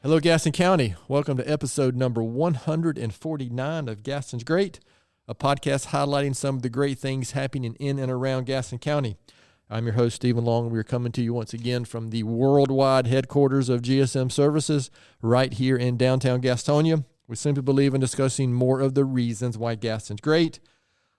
Hello, Gaston County. Welcome to episode number 149 of Gaston's Great, a podcast highlighting some of the great things happening in and around Gaston County. I'm your host, Stephen Long. We are coming to you once again from the worldwide headquarters of GSM Services right here in downtown Gastonia. We simply believe in discussing more of the reasons why Gaston's great.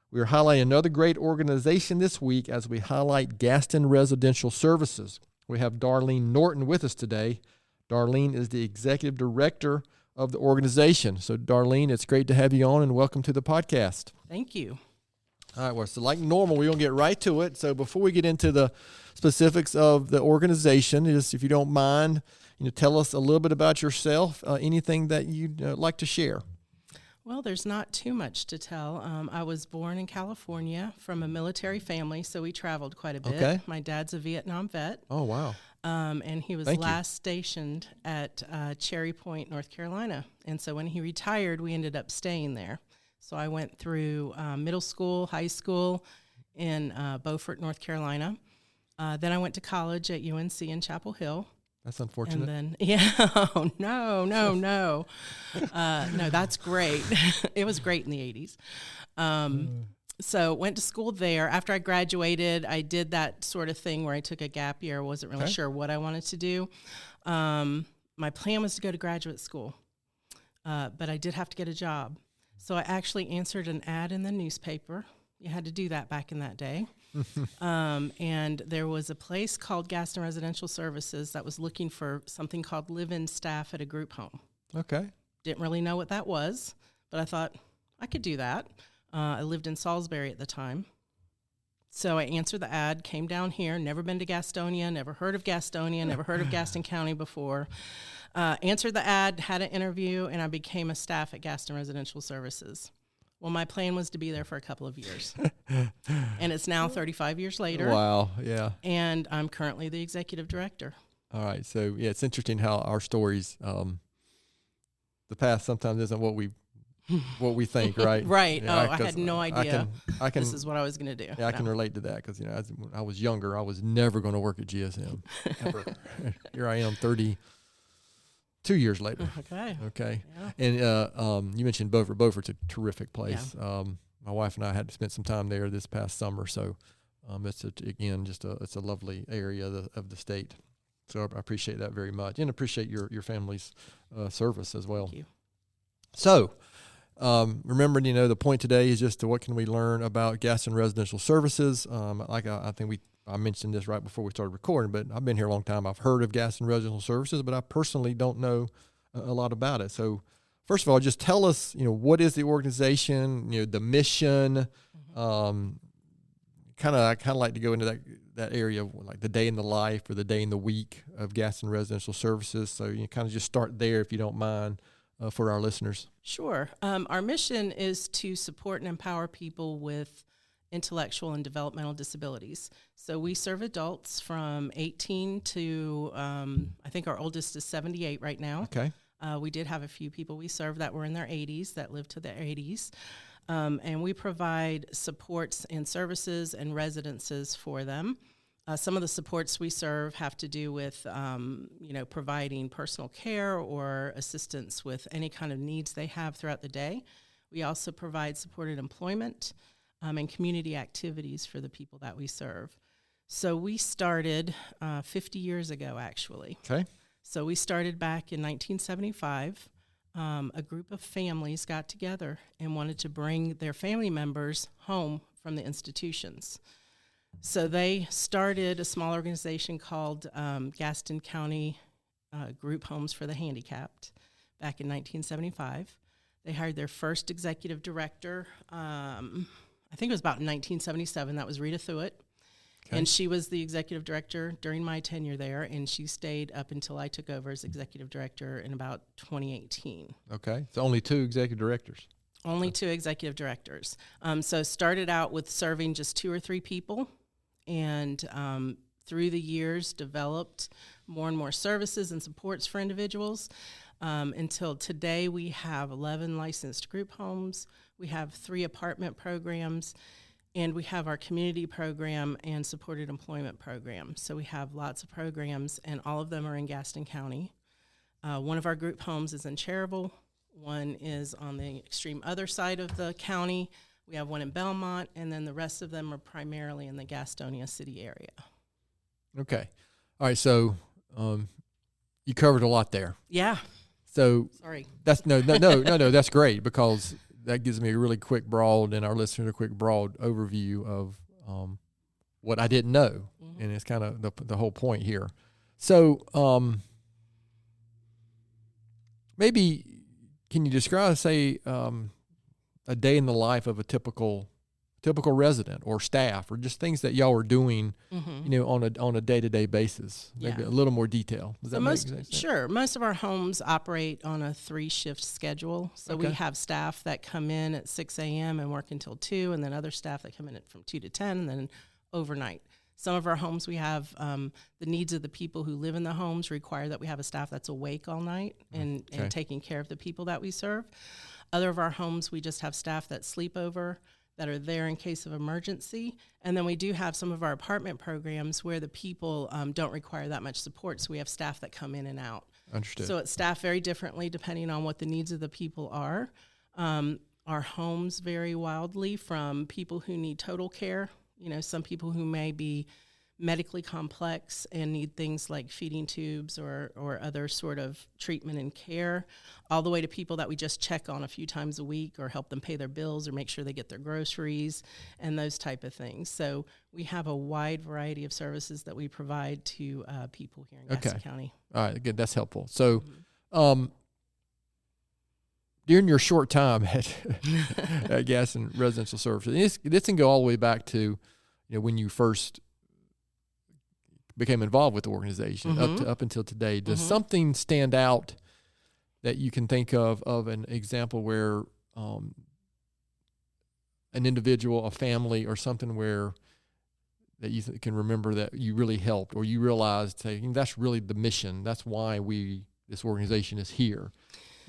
We are highlighting another great organization this week as we highlight Gaston Residential Services. We have Darlene Norton with us today. Darlene is the executive director of the organization. So, Darlene, it's great to have you on, and welcome to the podcast. Thank you. All right, well, so like normal, we're going to get right to it. So before we get into the specifics of the organization, just if you don't mind, tell us a little bit about yourself, anything that you'd like to share. Well, there's not too much to tell. I was born in California from a military family, so we traveled quite a bit. Okay. My dad's a Vietnam vet. Oh, wow. And he was last stationed at Cherry Point, North Carolina. And so when he retired, we ended up staying there. So I went through middle school, high school in Beaufort, North Carolina. Then I went to college at UNC in Chapel Hill. That's unfortunate. And then, no, that's great. It was great in the 80s. So went to school there. After I graduated, I did that sort of thing where I took a gap year. I wasn't really sure what I wanted to do. My plan was to go to graduate school, but I did have to get a job. So I actually answered an ad in the newspaper. You had to do that back in that day. And there was a place called Gaston Residential Services that was looking for something called live-in staff at a group home. Okay. Didn't really know what that was, but I thought I could do that. I lived in Salisbury at the time. So I answered the ad, came down here, never been to Gastonia, never heard of Gastonia, never heard of Gaston County before. Answered the ad, had an interview, and I became a staff at Gaston Residential Services. Well, my plan was to be there for a couple of years. And it's now 35 years later. Wow, yeah. And I'm currently the executive director. All right, so yeah, it's interesting how our stories, the past sometimes isn't what we think, right? Right. Yeah, I had no idea I can, this is what I was going to do. Yeah, I can relate to that because, when I was younger, I was never going to work at GSM. Ever. Here I am 32 years later. Okay. Yeah. And you mentioned Beaufort. Beaufort's a terrific place. Yeah. My wife and I had to spend some time there this past summer. So it's a lovely area of the state. So I appreciate that very much, and appreciate your family's service as well. Thank you. So remember, the point today is just what can we learn about Gaston Residential Services. I think I mentioned this right before we started recording, but I've been here a long time. I've heard of Gaston Residential Services, but I personally don't know a lot about it. So first of all, just tell us, what is the organization, the mission, kind of like to go into that area of like the day in the life or the day in the week of Gaston Residential Services. So you kind of just start there if you don't mind for our listeners. Sure. Our mission is to support and empower people with intellectual and developmental disabilities. So we serve adults from 18 to, I think our oldest is 78 right now. Okay. We did have a few people we served that were in their 80s, that lived to their 80s. And we provide supports and services and residences for them. Some of the supports we serve have to do with, providing personal care or assistance with any kind of needs they have throughout the day. We also provide supported employment and community activities for the people that we serve. So we started 50 years ago, actually. Okay. So we started back in 1975. A group of families got together and wanted to bring their family members home from the institutions. So they started a small organization called Gaston County Group Homes for the Handicapped back in 1975. They hired their first executive director, I think it was about in 1977. That was Rita Thuitt. Okay. And she was the executive director during my tenure there, and she stayed up until I took over as executive director in about 2018. Okay. So only two executive directors. Only two executive directors. So started out with serving just 2 or 3 people, and through the years developed more and more services and supports for individuals. Until today, we have 11 licensed group homes. We have 3 apartment programs, and we have our community program and supported employment program. So we have lots of programs, and all of them are in Gaston County. One of our group homes is in Cherryville. One is on the extreme other side of the county. We have one in Belmont, and then the rest of them are primarily in the Gastonia city area. Okay. All right. So you covered a lot there. Yeah. So Sorry. That's no. That's great, because that gives me a really quick, broad, and our listeners a quick, broad overview of what I didn't know, and it's kind of the whole point here. So maybe can you describe, say, a day in the life of a typical resident or staff, or just things that y'all are doing, on a day-to-day basis? Maybe a little more detail. Does that make sense? Sure. Most of our homes operate on a 3-shift schedule. So we have staff that come in at 6 a.m. and work until 2, and then other staff that come in from 2 to 10, and then overnight. Some of our homes, we have the needs of the people who live in the homes require that we have a staff that's awake all night and taking care of the people that we serve. Other of our homes, we just have staff that sleep over, that are there in case of emergency. And then we do have some of our apartment programs where the people don't require that much support, so we have staff that come in and out. Understood. So it's staffed very differently depending on what the needs of the people are. Our homes vary wildly from people who need total care, some people who may be medically complex and need things like feeding tubes or other sort of treatment and care, all the way to people that we just check on a few times a week or help them pay their bills or make sure they get their groceries and those type of things. So we have a wide variety of services that we provide to people here in Gaston County. All right, good. That's helpful. So during your short time at Gaston Residential Services, this can go all the way back to when you first became involved with the organization up until today. Does something stand out that you can think of an example where an individual, a family, or something where that you can remember that you really helped, or you realized, hey, that's really the mission, that's why this organization is here?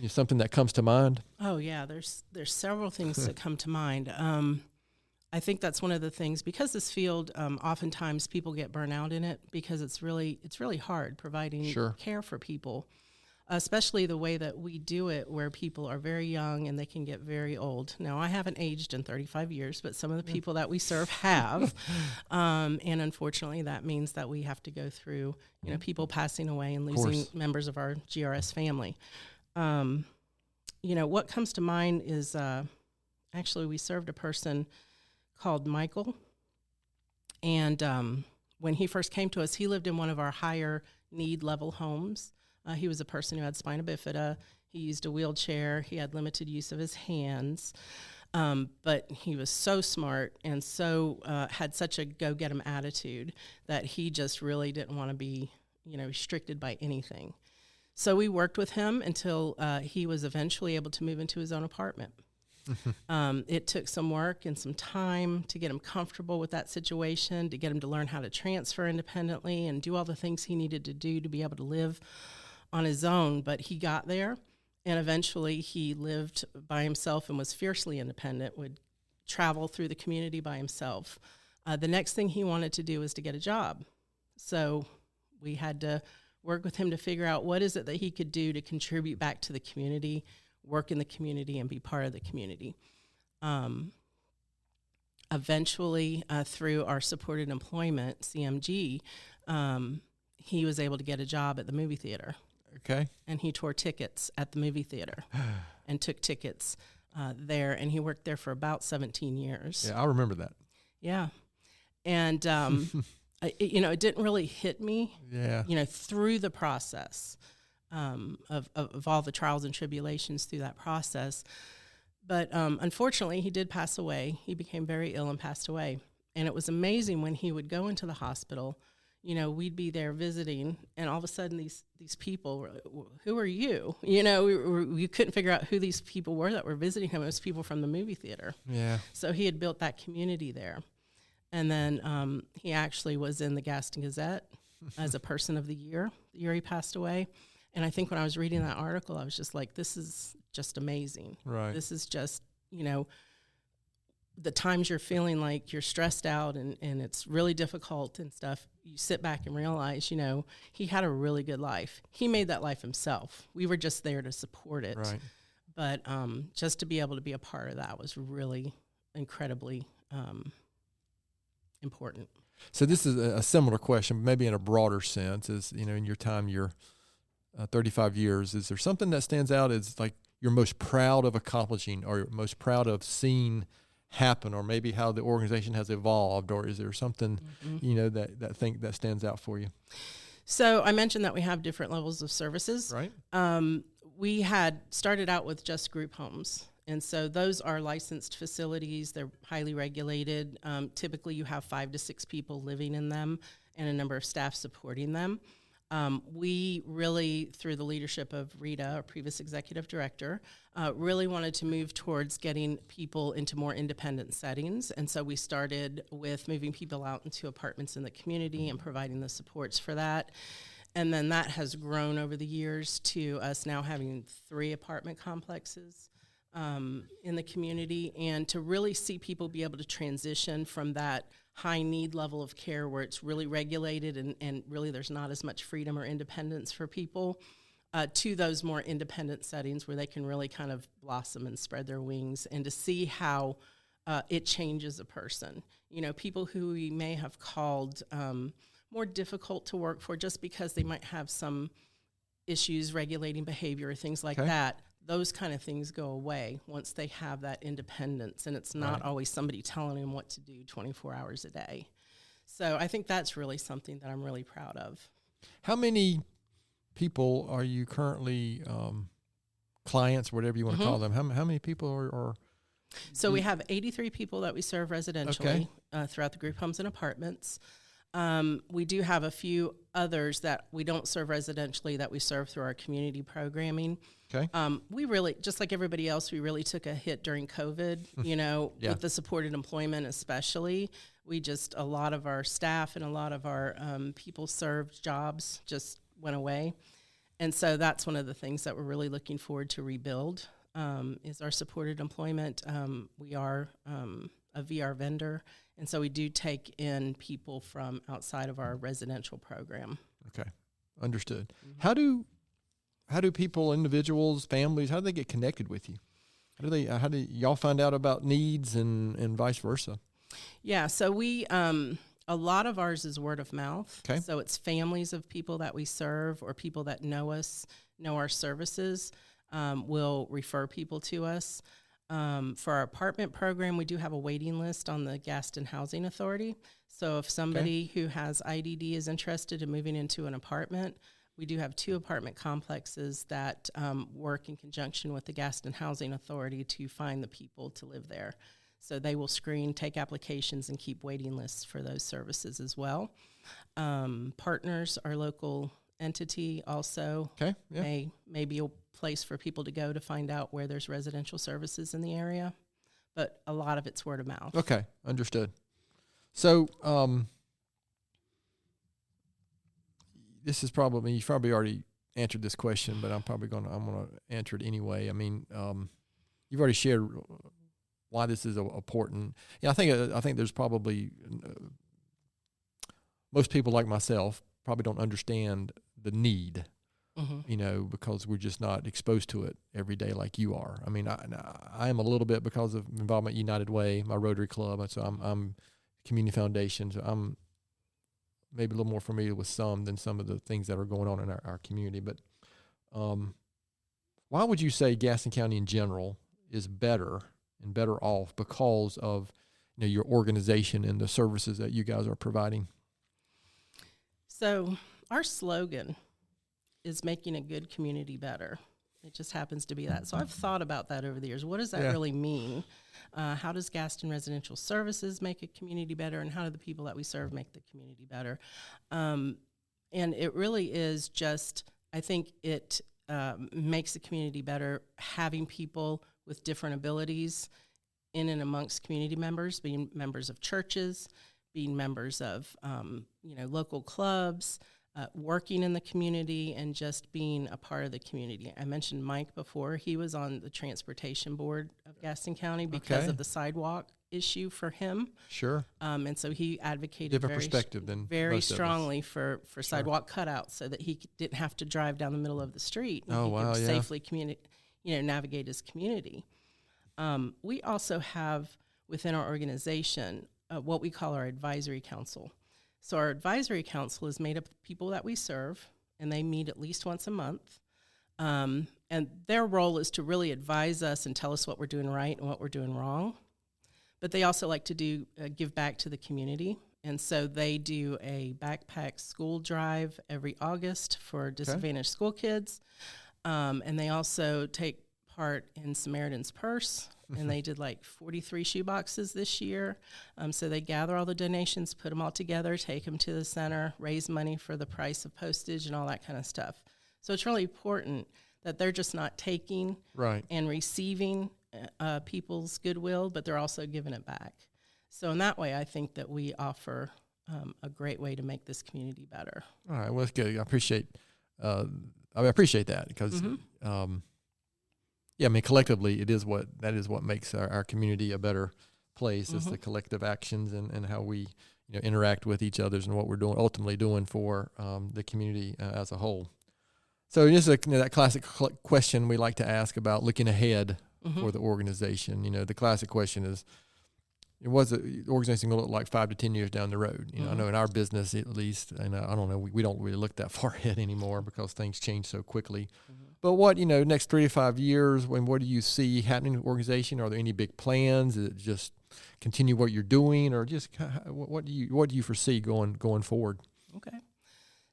Something that comes to mind? Oh yeah, there's several things that come to mind. I think that's one of the things, because this field, oftentimes people get burnt out in it because it's really hard providing care for people, especially the way that we do it, where people are very young and they can get very old. Now, I haven't aged in 35 years, but some of the people that we serve have, and unfortunately that means that we have to go through, people passing away and losing members of our GRS family. What comes to mind is actually we served a person called Michael, and when he first came to us, he lived in one of our higher need level homes. He was a person who had spina bifida. He used a wheelchair. He had limited use of his hands, but he was so smart and so had such a go-get-em attitude that he just really didn't want to be restricted by anything. So we worked with him until he was eventually able to move into his own apartment. It took some work and some time to get him comfortable with that situation, to get him to learn how to transfer independently and do all the things he needed to do to be able to live on his own. But he got there, and eventually he lived by himself and was fiercely independent, would travel through the community by himself. The next thing he wanted to do was to get a job. So we had to work with him to figure out what is it that he could do to contribute back to the community, work in the community, and be part of the community. Eventually, through our supported employment, CMG, he was able to get a job at the movie theater. Okay. And he tore tickets at the movie theater and took tickets there, and he worked there for about 17 years. Yeah, I remember that. Yeah. And, it didn't really hit me, through the process. Of all the trials and tribulations through that process. But unfortunately, he did pass away. He became very ill and passed away. And it was amazing when he would go into the hospital, we'd be there visiting, and all of a sudden these people were, who are you? We couldn't figure out who these people were that were visiting him. It was people from the movie theater. Yeah. So he had built that community there. And then he actually was in the Gaston Gazette as a person of the year he passed away. And I think when I was reading that article, I was just like, this is just amazing. Right. This is just, the times you're feeling like you're stressed out and it's really difficult and stuff, you sit back and realize, he had a really good life. He made that life himself. We were just there to support it. Right. But just to be able to be a part of that was really incredibly important. So this is a similar question, maybe in a broader sense. Is in your time, your 35 years, is there something that stands out as like you're most proud of accomplishing, or you're most proud of seeing happen, or maybe how the organization has evolved, or is there something that stands out for you? So I mentioned that we have different levels of services. Right. We had started out with just group homes. And so those are licensed facilities. They're highly regulated. Typically, you have 5 to 6 people living in them and a number of staff supporting them. We really, through the leadership of Rita, our previous executive director, really wanted to move towards getting people into more independent settings. And so we started with moving people out into apartments in the community and providing the supports for that. And then that has grown over the years to us now having 3 apartment complexes in the community, and to really see people be able to transition from that high need level of care where it's really regulated and really there's not as much freedom or independence for people to those more independent settings where they can really kind of blossom and spread their wings, and to see how it changes a person. People who we may have called more difficult to work for just because they might have some issues regulating behavior or things like that. Those kind of things go away once they have that independence, and it's not always somebody telling them what to do 24 hours a day. So I think that's really something that I'm really proud of. How many people are you currently clients, whatever you want to call them? How many people are? So we have 83 people that we serve residentially throughout the group homes and apartments. We do have a few others that we don't serve residentially that we serve through our community programming. Okay. We really, just like everybody else, we really took a hit during COVID, with the supported employment especially. A lot of our staff and a lot of our people served jobs just went away. And so that's one of the things that we're really looking forward to rebuild is our supported employment. We are a VR vendor, and so we do take in people from outside of our residential program. Okay, understood. Mm-hmm. How do people, individuals, families, how do they get connected with you? How do y'all find out about needs and vice versa? Yeah, so we a lot of ours is word of mouth. Okay. So it's families of people that we serve or people that know us, know our services, will refer people to us. For our apartment program, we do have a waiting list on the Gaston Housing Authority. So if somebody who has IDD is interested in moving into an apartment, we do have 2 apartment complexes that work in conjunction with the Gaston Housing Authority to find the people to live there. So they will screen, take applications, and keep waiting lists for those services as well. Partners, our local entity, also may be a place for people to go to find out where there's residential services in the area. But a lot of it's word of mouth. Okay, understood. So this is probably, you've probably already answered this question, but I'm going to answer it anyway. I mean, you've already shared why this is important. Yeah, I think there's probably most people like myself probably don't understand the need, because we're just not exposed to it every day like you are. I mean, I am a little bit because of involvement United Way, my Rotary Club, and so I'm Community Foundation, so I'm maybe a little more familiar with some than some of the things that are going on in our community. But why would you say Gaston County in general is better and better off because of your organization and the services that you guys are providing? So our slogan is making a good community better. It just happens to be that. So I've thought about that over the years. What does that really mean? How does Gaston Residential Services make a community better, and how do the people that we serve make the community better? And it really is just, I think it makes the community better having people with different abilities in and amongst community members, being members of churches, being members of local clubs, working in the community, and just being a part of the community. I mentioned Mike before. He was on the transportation board of Gaston County because of the sidewalk issue for him. Sure. And so he advocated Different perspective than very most of us. strongly for sidewalk cutouts so that he didn't have to drive down the middle of the street. And he could safely navigate his community. We also have within our organization what we call our advisory council. So our advisory council is made up of people that we serve, and they meet at least once a month. And their role is to really advise us and tell us what we're doing right and what we're doing wrong. But they also like to give back to the community. And so they do a backpack school drive every August for disadvantaged school kids. And they also take part in Samaritan's Purse. And they did like 43 shoe boxes this year. So they gather all the donations, put them all together, take them to the center, raise money for the price of postage and all that kind of stuff. So it's really important that they're just not taking and receiving people's goodwill, but they're also giving it back. So in that way, I think that we offer a great way to make this community better. All right, well, that's good. I appreciate that because, collectively, that is what makes our community a better place. It's the collective actions and how we interact with each other and what we're ultimately doing for the community as a whole. So this is that classic question we like to ask about looking ahead for the organization. The classic question is, what's the organization going to look like 5 to 10 years down the road? I know in our business at least, and I don't know, we don't really look that far ahead anymore because things change so quickly. But what, next 3 to 5 years, what do you see happening in the organization? Are there any big plans? Is it just continue what you're doing, or just what do you foresee going forward? Okay.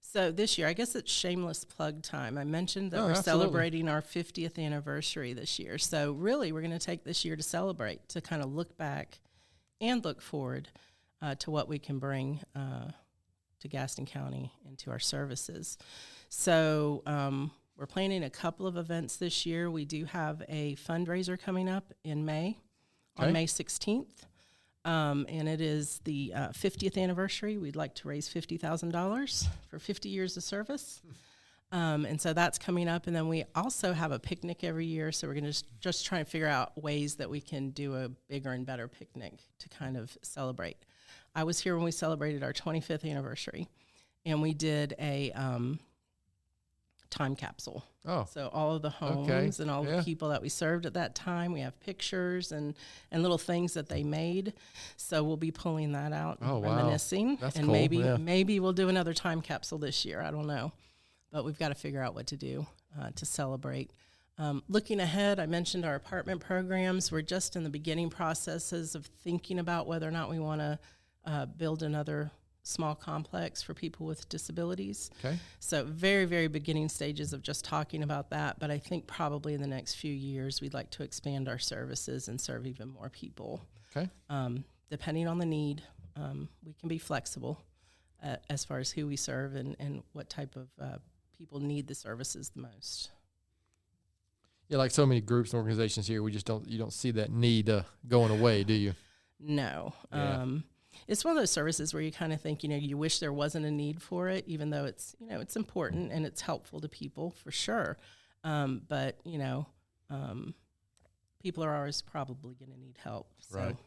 So this year, I guess it's shameless plug time. I mentioned that we're absolutely. celebrating our 50th anniversary this year. So really, we're going to take this year to celebrate, to kind of look back and look forward to what we can bring to Gaston County and to our services. So we're planning a couple of events this year. We do have a fundraiser coming up in May, on May 16th. And it is the 50th anniversary. We'd like to raise $50,000 for 50 years of service. And so that's coming up. And then we also have a picnic every year. So we're going to just try and figure out ways that we can do a bigger and better picnic to kind of celebrate. I was here when we celebrated our 25th anniversary, and we did a time capsule. So all of the homes and all the people that we served at that time, we have pictures and little things that they made. So we'll be pulling that out and reminiscing. That's and cool. maybe we'll do another time capsule this year. I don't know. But we've got to figure out what to do to celebrate. Looking ahead, I mentioned our apartment programs. We're just in the beginning processes of thinking about whether or not we want to build another small complex for people with disabilities. So very, very beginning stages of just talking about that. But I think probably in the next few years, we'd like to expand our services and serve even more people. Depending on the need, we can be flexible as far as who we serve and what type of people need the services the most. Yeah, like so many groups and organizations here, you don't see that need going away, do you? No. It's one of those services where you kind of think, you wish there wasn't a need for it, even though it's, it's important and it's helpful to people for sure. But people are always probably going to need help. So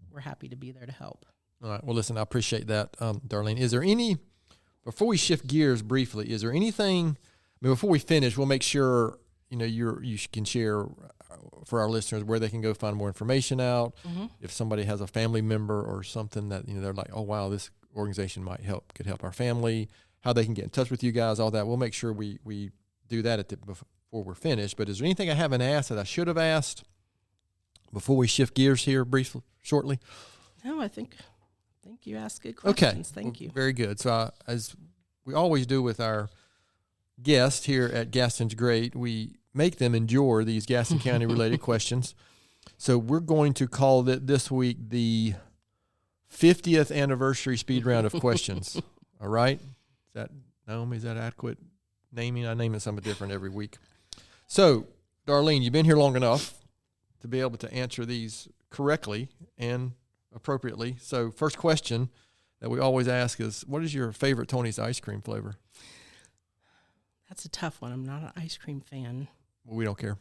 we're happy to be there to help. All right. Well, listen, I appreciate that, Darlene. Is there before we shift gears briefly, is there anything, before we finish, we'll make sure, you can share for our listeners where they can go find more information out. If somebody has a family member or something that, they're like, oh, wow, this organization could help our family, how they can get in touch with you guys, all that. We'll make sure we do that before we're finished. But is there anything I haven't asked that I should have asked before we shift gears here briefly, shortly? No, I think you asked good questions. Thank you. Very good. So as we always do with our guests here at Gaston's Great, we make them endure these Gaston County related questions. So we're going to call it this week the 50th anniversary speed round of questions. All right? Naomi, is that adequate naming? I name it something different every week. So, Darlene, you've been here long enough to be able to answer these correctly and appropriately. So first question that we always ask is, what is your favorite Tony's ice cream flavor? That's a tough one. I'm not an ice cream fan. Well, we don't care.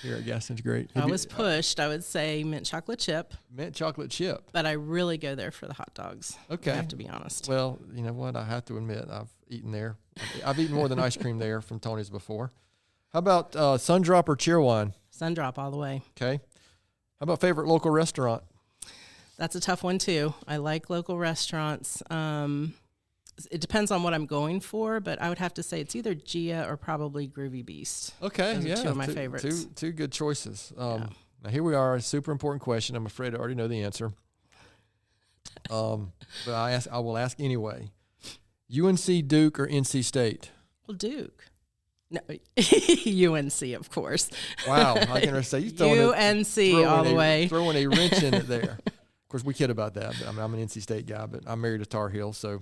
here at Gaston's Great? I was pushed. I would say mint chocolate chip. Mint chocolate chip. But I really go there for the hot dogs. Okay. I have to be honest. Well, you know what? I have to admit, I've eaten there. I've eaten more than ice cream there from Tony's before. How about Sundrop or Cheerwine? Sundrop all the way. Okay. How about favorite local restaurant? That's a tough one, too. I like local restaurants. It depends on what I'm going for, but I would have to say it's either Gia or probably Groovy Beast. Okay, Those are two of my favorites. Two good choices. Now, here we are, a super important question. I'm afraid I already know the answer. But I will ask anyway. UNC, Duke, or NC State? Well, Duke. No, UNC, of course. Wow, I can say you UNC all the way. Throwing a wrench in it there. Of course, we kid about that. But I'm an NC State guy, but I'm married to Tar Heels, so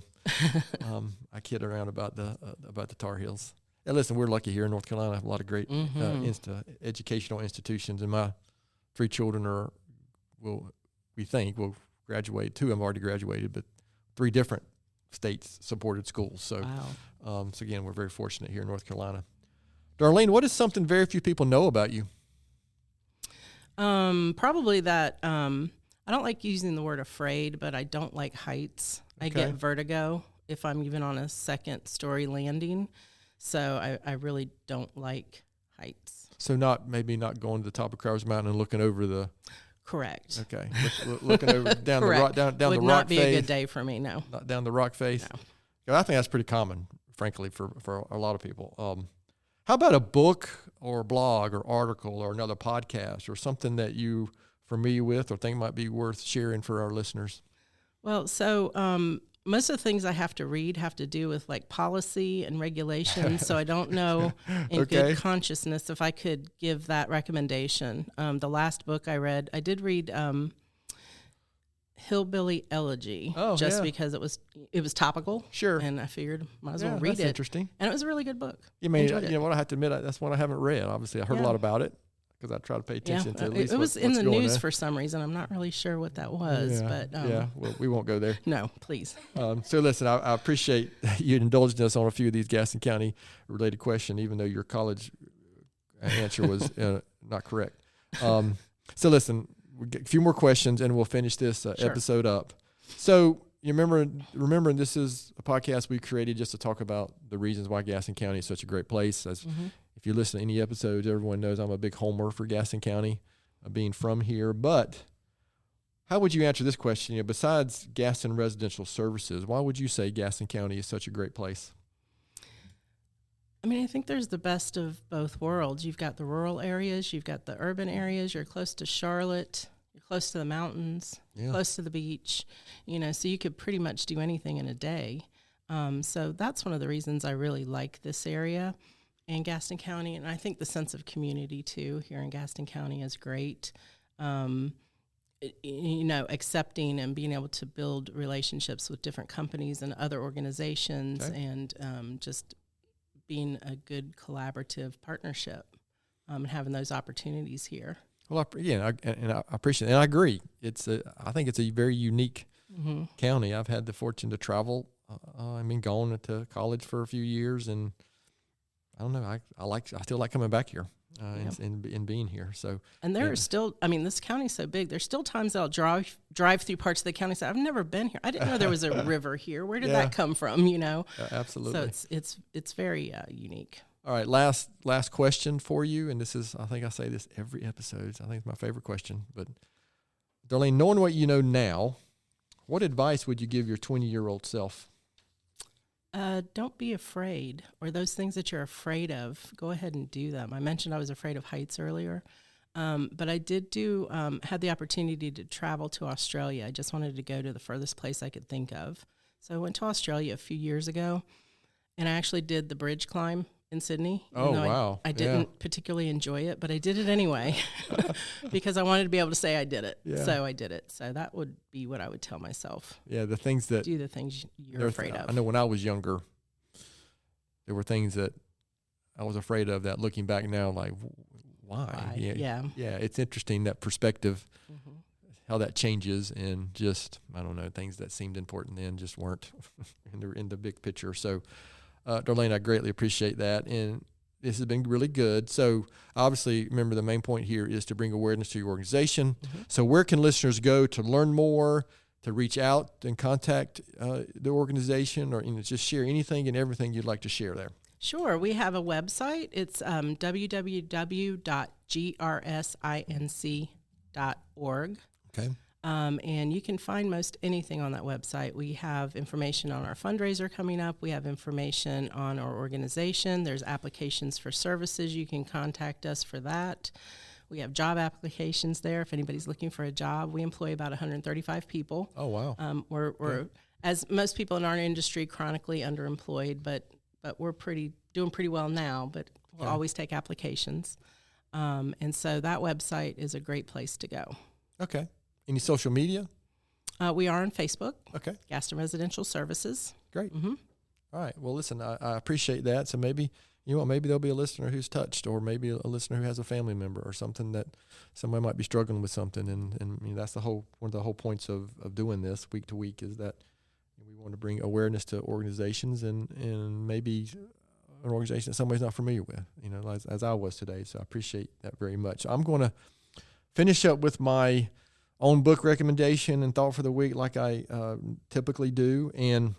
I kid around about the Tar Heels. And listen, we're lucky here in North Carolina. I have a lot of great educational institutions, and my 3 children will graduate. 2 of them already graduated, but 3 different states supported schools. So, wow. So again, we're very fortunate here in North Carolina. Darlene, what is something very few people know about you? Probably that I don't like using the word afraid, but I don't like heights. Okay. I get vertigo if I'm even on a 2nd-story landing. So I really don't like heights. So maybe not going to the top of Crowers Mountain and looking over the. Correct. Okay, looking over down the rock down Would the rock face. Would not be a good day for me. No. Not down the rock face. No. I think that's pretty common, frankly, for a lot of people. How about a book or blog or article or another podcast or something that you familiar with or think might be worth sharing for our listeners? Well, so most of the things I have to read have to do with like policy and regulations, so I don't know in good consciousness if I could give that recommendation. The last book I read, I did read Hillbilly Elegy, because it was topical. Sure. And I figured might as well read it. That's interesting. And it was a really good book. You know what, I have to admit, that's one I haven't read. Obviously, I heard a lot about it because I try to pay attention to at least it was what's in the news on. for some reason. I'm not really sure what that was, but well, we won't go there. No, please. So listen, I appreciate you indulging us on a few of these Gaston County related questions, even though your college answer was not correct. So listen, we'll get a few more questions and we'll finish this episode up. So you remember this is a podcast we created just to talk about the reasons why Gaston County is such a great place. If you listen to any episodes, everyone knows I'm a big homer for Gaston County, being from here. But how would you answer this question? Besides Gaston Residential Services, why would you say Gaston County is such a great place? I mean, I think there's the best of both worlds. You've got the rural areas, you've got the urban areas, you're close to Charlotte, you're close to the mountains, close to the beach, so you could pretty much do anything in a day. So that's one of the reasons I really like this area in Gaston County. And I think the sense of community, too, here in Gaston County is great. Accepting and being able to build relationships with different companies and other organizations and just being a good collaborative partnership and having those opportunities here. Well, I appreciate it. And I agree. I think it's a very unique county. I've had the fortune to travel. Gone to college for a few years, and I don't know. I still like coming back here and being here. So, and there are still. I mean, this county's so big. There's still times I'll drive through parts of the county. So I've never been here. I didn't know there was a river here. Where did that come from? Absolutely. So it's very unique. All right, last question for you, and this is, I think I say this every episode. I think it's my favorite question. But Darlene, knowing what you know now, what advice would you give your 20-year-old self? Don't be afraid, or those things that you're afraid of, go ahead and do them. I mentioned I was afraid of heights earlier, but I did had the opportunity to travel to Australia. I just wanted to go to the furthest place I could think of. So I went to Australia a few years ago, and I actually did the bridge climb in Sydney. Oh, wow. I didn't particularly enjoy it, but I did it anyway because I wanted to be able to say I did it. Yeah. So I did it. So that would be what I would tell myself. Yeah, the things that... Do the things you're afraid of. I know when I was younger, there were things that I was afraid of that looking back now, like, why? Yeah, it's interesting, that perspective, how that changes, and just, I don't know, things that seemed important then just weren't in the big picture. So, Darlene, I greatly appreciate that. And This has been really good. So obviously, remember the main point here is to bring awareness to your organization. Mm-hmm. So where can listeners go to learn more, to reach out and contact the organization, or just share anything and everything you'd like to share there? Sure. We have a website. It's www.grsinc.org. Okay. And you can find most anything on that website. We have information on our fundraiser coming up. We have information on our organization. There's applications for services. You can contact us for that. We have job applications there if anybody's looking for a job. We employ about 135 people. Oh, wow. We're as most people in our industry, chronically underemployed, but we're doing pretty well now, but we'll always take applications. And so that website is a great place to go. Okay. Any social media? We are on Facebook. Okay. Gaston Residential Services. Great. Mm-hmm. All right. Well, listen, I appreciate that. So maybe there'll be a listener who's touched, or maybe a listener who has a family member or something that somebody might be struggling with something. And that's one of the whole points of doing this week to week is that we want to bring awareness to organizations and maybe an organization that somebody's not familiar with, as I was today. So I appreciate that very much. I'm going to finish up with my own book recommendation and thought for the week like I typically do. And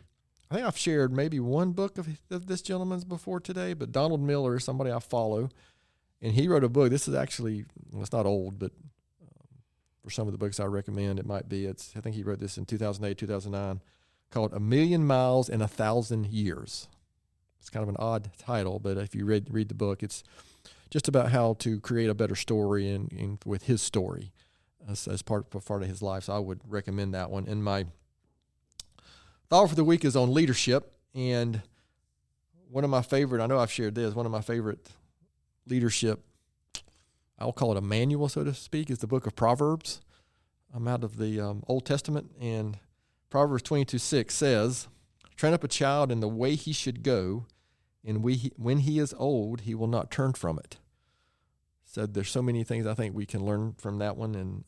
I think I've shared maybe one book of this gentleman's before today, but Donald Miller is somebody I follow. And he wrote a book. This is actually, it's not old, but for some of the books I recommend, it might be. I think he wrote this in 2008, 2009, called A Million Miles in 1,000 Years. It's kind of an odd title, but if you read the book, it's just about how to create a better story and with his story as part of his life. So I would recommend that one. And my thought for the week is on leadership. And one of my favorite, I know I've shared this, one of my favorite leadership, I'll call it a manual, so to speak, is the book of Proverbs. I'm out of the Old Testament, and Proverbs 22:6 says, "Train up a child in the way he should go, and when he is old, he will not turn from it." So there's so many things I think we can learn from that one. And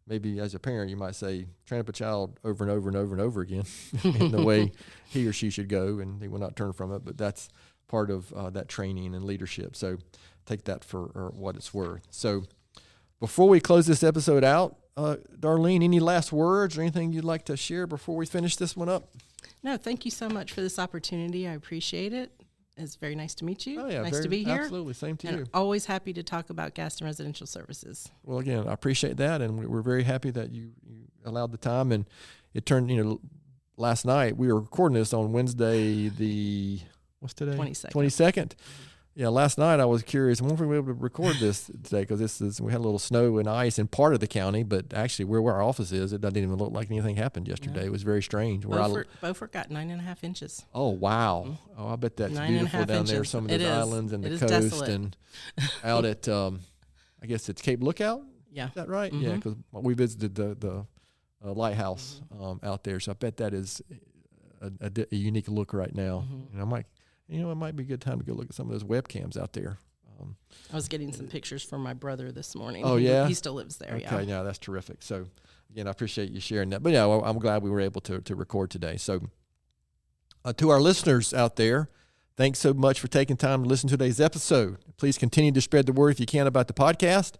maybe as a parent, you might say, train up a child over and over and over and over again in the way he or she should go, and he will not turn from it. But that's part of that training and leadership. So take that for what it's worth. So before we close this episode out, Darlene, any last words or anything you'd like to share before we finish this one up? No, thank you so much for this opportunity. I appreciate it. It's very nice to meet you. Oh, yeah, nice to be here. Absolutely. Same to you. Always happy to talk about Gaston Residential Services. Well, again, I appreciate that, and we're very happy that you allowed the time. And it turned, last night, we were recording this on Wednesday, what's today? 22nd. Yeah, last night I was curious. I wonder if we'll be able to record this today, because we had a little snow and ice in part of the county, but actually where our office is, it doesn't even look like anything happened yesterday. No. It was very strange. Beaufort got 9.5 inches. Oh, wow. Mm-hmm. Oh, I bet that's beautiful down there, some of those islands and the coast. Desolate. And out at, I guess it's Cape Lookout? Yeah. Is that right? Mm-hmm. Yeah, because we visited the lighthouse out there, so I bet that is a unique look right now. Mm-hmm. And I might... it might be a good time to go look at some of those webcams out there. I was getting some pictures from my brother this morning. Oh, yeah? He still lives there, Okay, yeah, that's terrific. So, again, I appreciate you sharing that. But, yeah, I'm glad we were able to record today. So, to our listeners out there, thanks so much for taking time to listen to today's episode. Please continue to spread the word if you can about the podcast.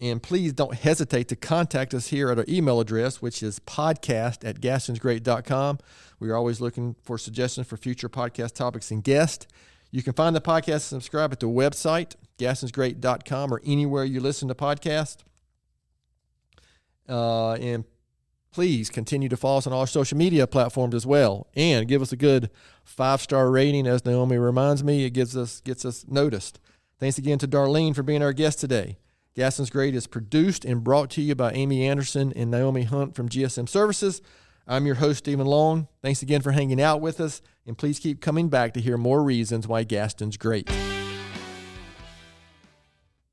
And please don't hesitate to contact us here at our email address, which is podcast@gastonsgreat.com. We are always looking for suggestions for future podcast topics and guests. You can find the podcast and subscribe at the website, gastonsgreat.com, or anywhere you listen to podcasts. And please continue to follow us on all our social media platforms as well. And give us a good 5-star rating. As Naomi reminds me, it gets us noticed. Thanks again to Darlene for being our guest today. Gaston's Great is produced and brought to you by Amy Anderson and Naomi Hunt from GSM Services. I'm your host, Stephen Long. Thanks again for hanging out with us, and please keep coming back to hear more reasons why Gaston's great.